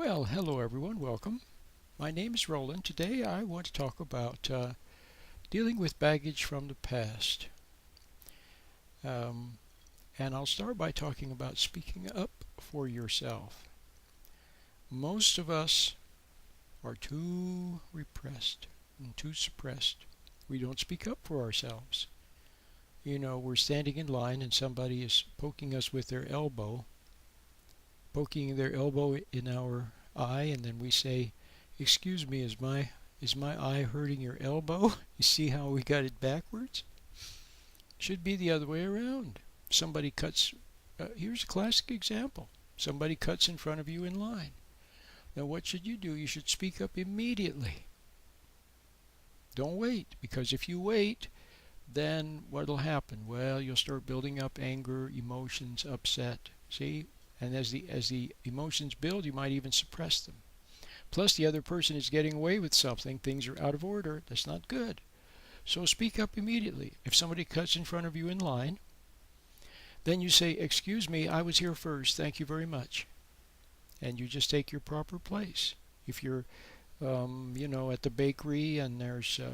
Well, hello everyone, welcome. My name is Roland. Today I want to talk about dealing with baggage from the past. Um, and I'll start by talking about speaking up for yourself. Most of us are too repressed and too suppressed. We don't speak up for ourselves. We're standing in line and somebody is poking us with their elbow, poking their elbow in our eye, and then we say, "Excuse me, is my eye hurting your elbow?" You see how we got it backwards? Should be the other way around. Somebody cuts. Here's a classic example. Somebody cuts in front of you in line. Now, what should you do? You should speak up immediately. Don't wait, because if you wait, then what'll happen? Well, you'll start building up anger, emotions, upset. See? And as the emotions build, you might even suppress them. Plus, the other person is getting away with something. Things are out of order. That's not good. So speak up immediately. If somebody cuts in front of you in line, then you say, "Excuse me, I was here first. Thank you very much." And you just take your proper place. If you're, at the bakery and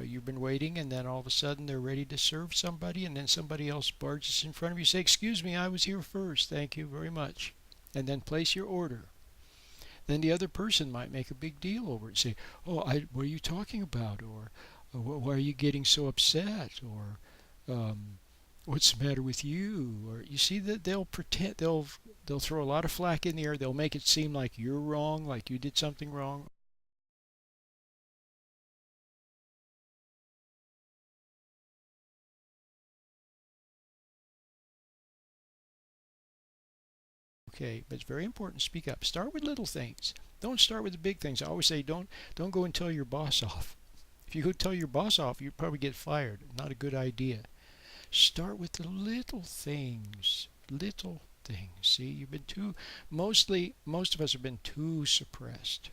you've been waiting, and then all of a sudden they're ready to serve somebody, and then somebody else barges in front of you, say, "Excuse me, I was here first. Thank you very much." And then place your order. Then the other person might make a big deal over it, say, "Oh, what are you talking about?" Or "Why are you getting so upset?" Or "What's the matter with you?" Or you see that they'll pretend they'll throw a lot of flack in the air. They'll make it seem like you're wrong, like you did something wrong. Okay, but it's very important to speak up. Start with little things. Don't start with the big things. I always say don't go and tell your boss off. If you go tell your boss off, you'd probably get fired. Not a good idea. Start with the little things. Little things. See, you've been too most of us have been too suppressed.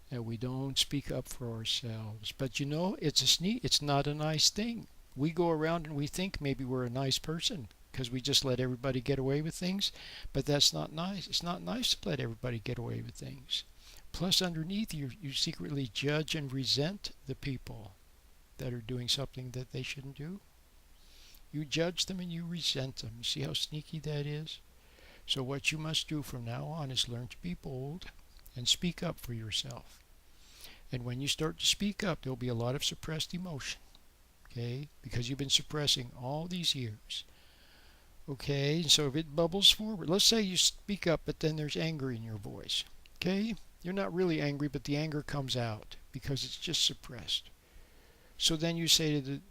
And we don't speak up for ourselves. But it's not a nice thing. We go around and we think maybe we're a nice person because we just let everybody get away with things, but that's not nice. It's not nice to let everybody get away with things. Plus, underneath, you secretly judge and resent the people that are doing something that they shouldn't do. You judge them and you resent them. You see how sneaky that is? So what you must do from now on is learn to be bold and speak up for yourself. And when you start to speak up, there'll be a lot of suppressed emotion, okay? Because you've been suppressing all these years. Okay, so if it bubbles forward, let's say you speak up, but then there's anger in your voice. Okay? You're not really angry, but the anger comes out because it's just suppressed. So then you say to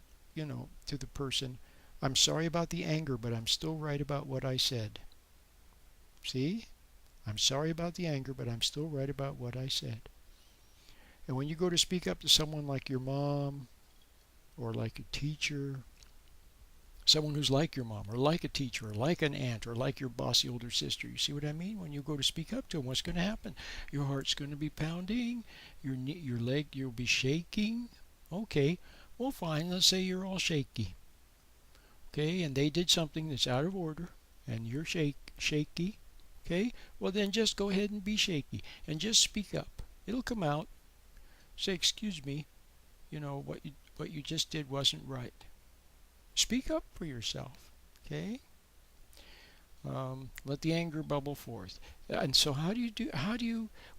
the person, "I'm sorry about the anger, but I'm still right about what I said." See? "I'm sorry about the anger, but I'm still right about what I said." And when you go to speak up to someone like your mom or like a teacher, someone who's like your mom or like a teacher or like an aunt or like your bossy older sister, you see what I mean? When you go to speak up to them, what's going to happen? Your heart's going to be pounding, your leg, you'll be shaking. Okay, well, fine, let's say you're all shaky. Okay, and they did something that's out of order and you're shaky. Okay, well, then just go ahead and be shaky and just speak up. It'll come out. Say, "Excuse me, what you just did wasn't right." Speak up for yourself. Okay, let the anger bubble forth. And so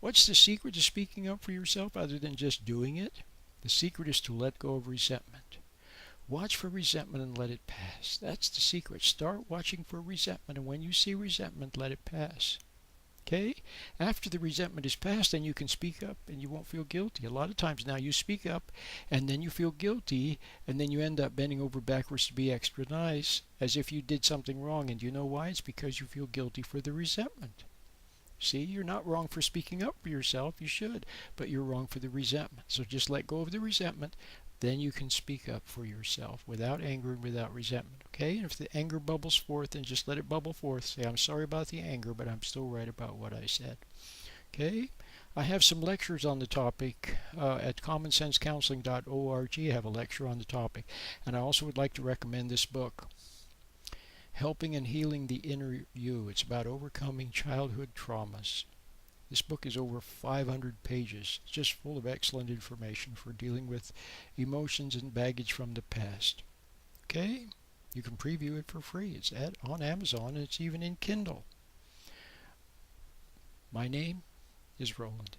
what's the secret to speaking up for yourself other than just doing it? The secret is to let go of resentment. Watch for resentment and let it pass. That's the secret. Start watching for resentment, and when you see resentment, let it pass. Okay? After the resentment is past, then you can speak up and you won't feel guilty. A lot of times now you speak up and then you feel guilty, and then you end up bending over backwards to be extra nice as if you did something wrong. And you know why? It's because you feel guilty for the resentment. See, you're not wrong for speaking up for yourself. You should, but you're wrong for the resentment. So just let go of the resentment. Then you can speak up for yourself without anger and without resentment. Okay? And if the anger bubbles forth, then just let it bubble forth. Say, "I'm sorry about the anger, but I'm still right about what I said." Okay? I have some lectures on the topic at commonsensecounseling.org. I have a lecture on the topic. And I also would like to recommend this book, Helping and Healing the Inner You. It's about overcoming childhood traumas. This book is over 500 pages, just full of excellent information for dealing with emotions and baggage from the past. Okay? You can preview it for free. It's on Amazon, and it's even in Kindle. My name is Roland.